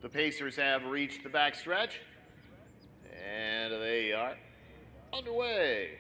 The Pacers have reached the backstretch, and they are underway.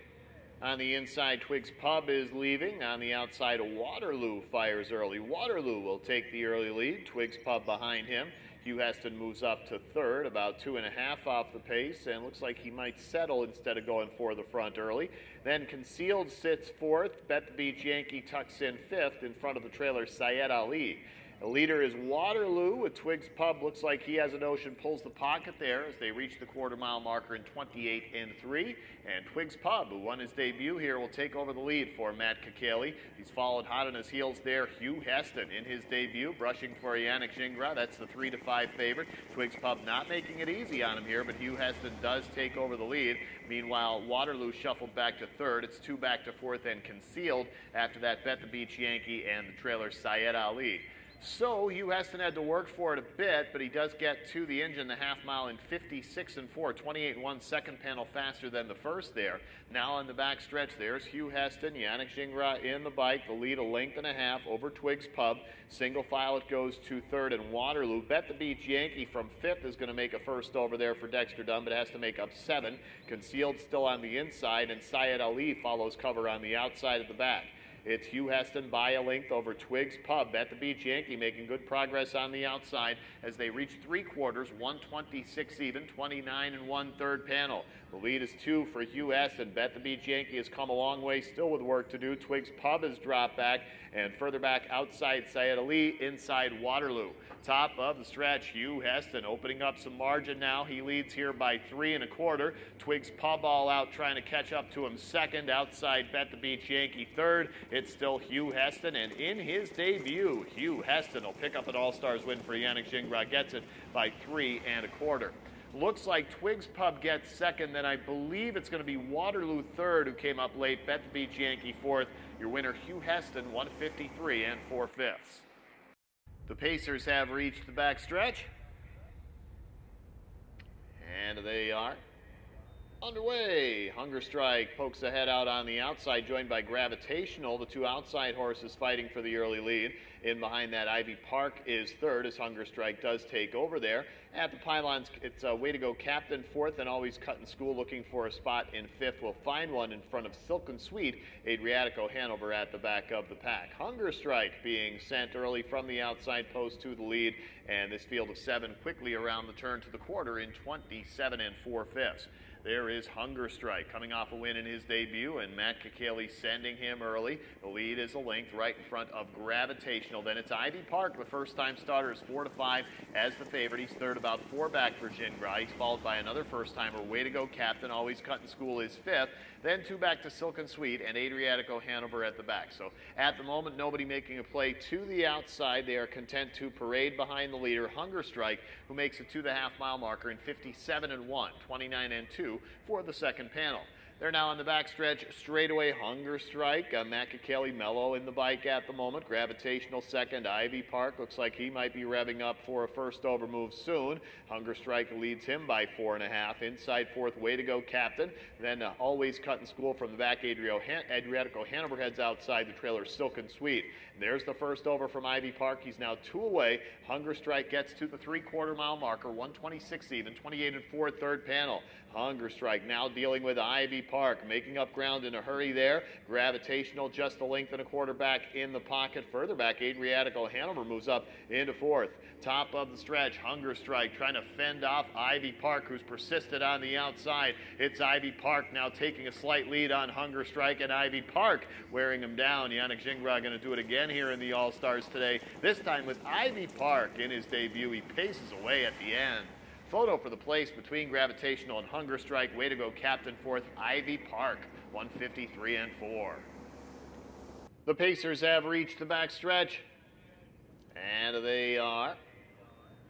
On the inside, Twiggs Pub is leaving. On the outside, Waterloo fires early. Waterloo will take the early lead. Twiggs Pub behind him. Hugh Heston moves up to third, about 2.5 off the pace, and looks like he might settle instead of going for the front early. Then Concealed sits fourth. Bet the Beach Yankee tucks in fifth in front of the trailer Syed Ali. The leader is Waterloo with Twiggs Pub. Looks like he has a notion, pulls the pocket there as they reach the quarter-mile marker in 28-3. And Twiggs Pub, who won his debut here, will take over the lead for Matt Kakaley. He's followed hot on his heels there. Hugh Heston in his debut, brushing for Yannick Gingras. That's the 3-5 favorite. Twiggs Pub not making it easy on him here, but Hugh Heston does take over the lead. Meanwhile, Waterloo shuffled back to third. It's 2 back to fourth and Concealed. After that, Bet the Beach Yankee and the trailer Syed Ali. So Hugh Heston had to work for it a bit, but he does get to the engine the half mile in 56-4, 28-1, second panel faster than the first there. Now on the back stretch, there's Hugh Heston, Yannick Gingras in the bike, the lead 1.5 lengths over Twiggs Pub. Single file it goes to third, and Waterloo. Bet the Beach Yankee from fifth is going to make a first over there for Dexter Dunn, but has to make up 7. Concealed still on the inside, and Syed Ali follows cover on the outside of the back. It's Hugh Heston by a length over Twiggs Pub. Bet the Beach Yankee making good progress on the outside as they reach 3/4, 126 even, 29 1/3 panel. The lead is 2 for Hugh Heston. Bet the Beach Yankee has come a long way, still with work to do. Twiggs Pub has dropped back, and further back outside Syed Ali, inside Waterloo. Top of the stretch, Hugh Heston opening up some margin now. He leads here by 3 1/4. Twiggs Pub all out trying to catch up to him second. Outside Bet the Beach Yankee third. It's still Hugh Heston, and in his debut, Hugh Heston will pick up an All-Stars win for Yannick Gingras. Gets it by 3 1/4. Looks like Twiggs Pub gets second, then I believe it's going to be Waterloo third, who came up late. Bet the Beach Yankee fourth. Your winner, Hugh Heston, 153 4/5. The Pacers have reached the backstretch, and they are underway. Hunger Strike pokes ahead out on the outside, joined by Gravitational, the 2 outside horses fighting for the early lead. In behind that, Ivy Park is third as Hunger Strike does take over there. At the pylons, it's Way to Go Captain fourth, and Always Cutting School looking for a spot in fifth. Will find one in front of Silken Sweet. Adriatico Hanover at the back of the pack. Hunger Strike being sent early from the outside post to the lead, and this field of 7 quickly around the turn to the quarter in 27 4/5. There is Hunger Strike coming off a win in his debut, and Matt Kakaley sending him early. The lead is a length right in front of Gravitational. Then it's Ivy Park, the first-time starter, is 4-5 as the favorite. He's third, about 4 back for Gingras. He's followed by another first-timer, Way to Go Captain, Always Cutting School is fifth. Then 2 back to Silken Sweet and Adriatico Hanover at the back. So at the moment, nobody making a play to the outside. They are content to parade behind the leader, Hunger Strike, who makes it to the half-mile marker in 57-1, 29-2 for the second panel. They're now on the backstretch, straightaway Hunger Strike. Matt Kakaley mellow in the bike at the moment. Gravitational second. Ivy Park looks like he might be revving up for a first over move soon. Hunger Strike leads him by 4.5. Inside fourth, Way to Go Captain. Then Always Cutting School from the back. Adriatico Hanover heads outside the trailer Silken Sweet. And there's the first over from Ivy Park. He's now 2 away. Hunger Strike gets to the 3/4 mile marker, 126 even, 28 4 third panel. Hunger Strike now dealing with Ivy Park, making up ground in a hurry there. Gravitational just 1.25 lengths back in the pocket. Further back, Adriatico Hanover moves up into fourth. Top of the stretch, Hunger Strike trying to fend off Ivy Park, who's persisted on the outside. It's Ivy Park now taking a slight lead on Hunger Strike, and Ivy Park wearing him down. Yannick Gingras going to do it again here in the All-Stars today, this time with Ivy Park in his debut. He paces away at the end. Photo for the place between Gravitational and Hunger Strike. Way to Go Captain fourth, Ivy Park, 153 4. The Pacers have reached the backstretch, and they are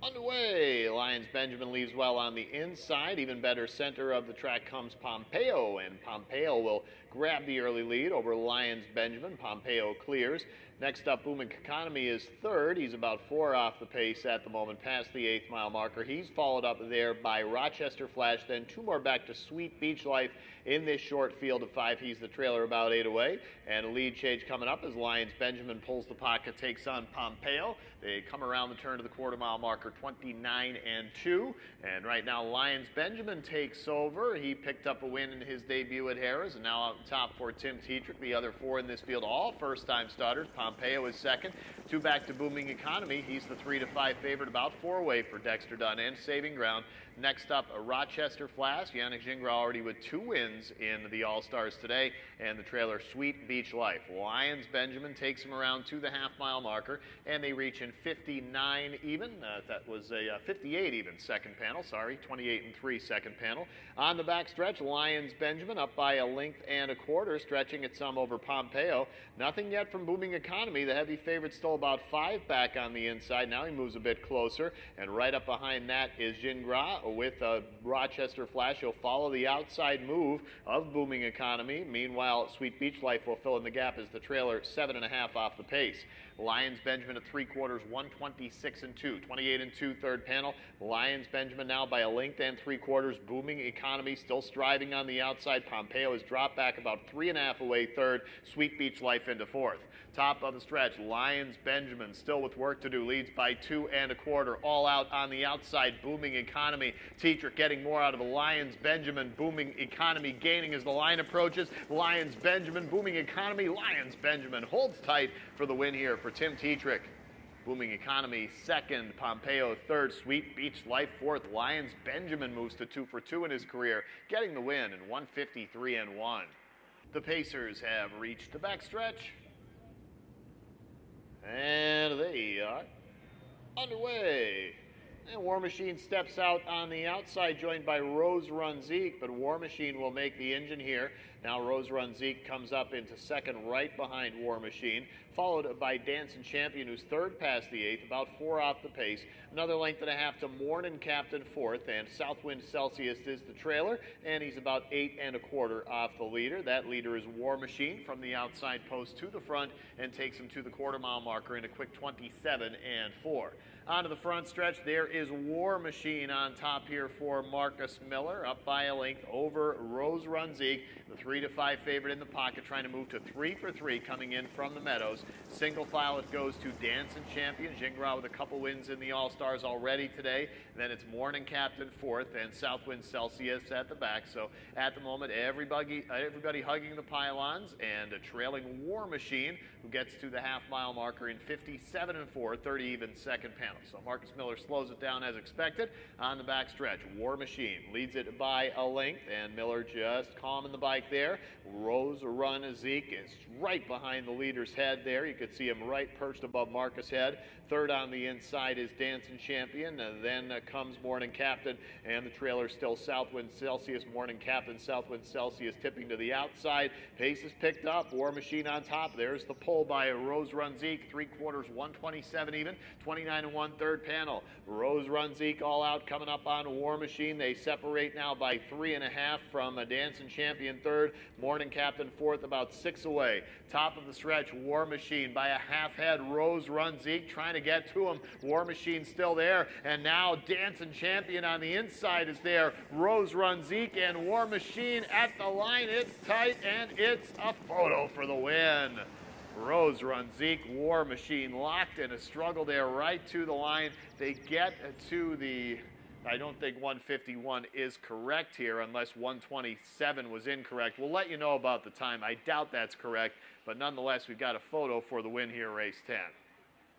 underway. Lyons Benjamin leaves well on the inside. Even better center of the track comes Pompeo, and Pompeo will grabbed the early lead over Lyons Benjamin. Pompeo clears. Next up, Booming Economy is third. He's about 4 off the pace at the moment, past the 8th mile marker. He's followed up there by Rochester Flash, then 2 more back to Sweet Beach Life in this short field of 5. He's the trailer about 8 away. And a lead change coming up as Lyons Benjamin pulls the pocket, takes on Pompeo. They come around the turn to the quarter-mile marker, 29-2. And right now, Lyons Benjamin takes over. He picked up a win in his debut at Harrah's, and now out top for Tim Tetrick. The other 4 in this field, all first-time starters. Pompeo is second. 2 back to Booming Economy. He's the 3-5 favorite, about 4 away for Dexter Dunn and saving ground. Next up, a Rochester Flash. Yannick Gingras already with 2 wins in the All-Stars today, and the trailer Sweet Beach Life. Lyons Benjamin takes him around to the half-mile marker, and they reach in 59 even. That was a 58 even second panel, sorry, 28-3 second panel. On the back stretch, Lyons Benjamin up by a length and a quarter, stretching it some over Pompeo. Nothing yet from Booming Economy. The heavy favorite still about 5 back on the inside. Now he moves a bit closer, and right up behind that is Gingras with Rochester Flash. He'll follow the outside move of Booming Economy. Meanwhile, Sweet Beach Life will fill in the gap as the trailer 7.5 off the pace. Lyons Benjamin at 3/4, 126-2, 28-2 third panel. Lyons Benjamin now by a length and 3/4. Booming Economy still striving on the outside. Pompeo has dropped back about 3.5 away third. Sweet Beach Life into fourth. Top of the stretch, Lyons Benjamin still with work to do, leads by 2.25. All out on the outside, Booming Economy. Tetrick getting more out of Lyons Benjamin. Booming Economy gaining as the line approaches. Lyons Benjamin, Booming Economy. Lyons Benjamin holds tight for the win here for Tim Tetrick. Booming Economy second, Pompeo third, Sweet Beach Life fourth. Lyons Benjamin moves to 2 for 2 in his career, getting the win in 153-1. The Pacers have reached the backstretch, and they are underway. And War Machine steps out on the outside, joined by Rose Run Zeke, but War Machine will make the engine here. Now Rose Run Zeke comes up into second right behind War Machine, followed by Dancing Champion, who's third past the 8th, about 4 off the pace. Another length and a half to Morning Captain fourth, and Southwind Celsius is the trailer, and he's about 8.25 off the leader. That leader is War Machine from the outside post to the front and takes him to the quarter-mile marker in a quick 27-4. Onto the front stretch, there is War Machine on top here for Marcus Miller, up by a length over Rose Run Zeke, the 3-5 favorite in the pocket, trying to move to 3 for 3 coming in from the Meadows. Single file it goes to Dancing Champion, Gingras with a couple wins in the All-Stars already today. And then it's Morning Captain fourth and Southwind Celsius at the back. So at the moment, everybody hugging the pylons and a trailing War Machine, who gets to the half-mile marker in 57-4, 30 even second panel. So Marcus Miller slows it down as expected on the back stretch. War Machine leads it by a length, and Miller just calming the bike there. Rose Run Zeke is right behind the leader's head there. You could see him right perched above Marcus' head. Third on the inside is Dancing Champion. Then comes Morning Captain, and the trailer still Southwind Celsius. Morning Captain, Southwind Celsius tipping to the outside. Pace is picked up. War Machine on top. There's the pull by Rose Run Zeke. 3/4, 127 even. 29-1 third panel. Rose Run Zeke all out coming up on War Machine. They separate now by 3.5 from a Dancing Champion third. Morning Captain fourth, about 6 away. Top of the stretch, War Machine by a half head. Rose Run Zeke trying to get to him. War Machine still there, and now Dancing Champion on the inside is there. Rose Run Zeke and War Machine at the line. It's tight, and it's a photo for the win. Rose Run Zeke, War Machine locked in a struggle there right to the line. They get to the, I don't think 151 is correct here unless 127 was incorrect. We'll let you know about the time. I doubt that's correct, but nonetheless, we've got a photo for the win here, race 10.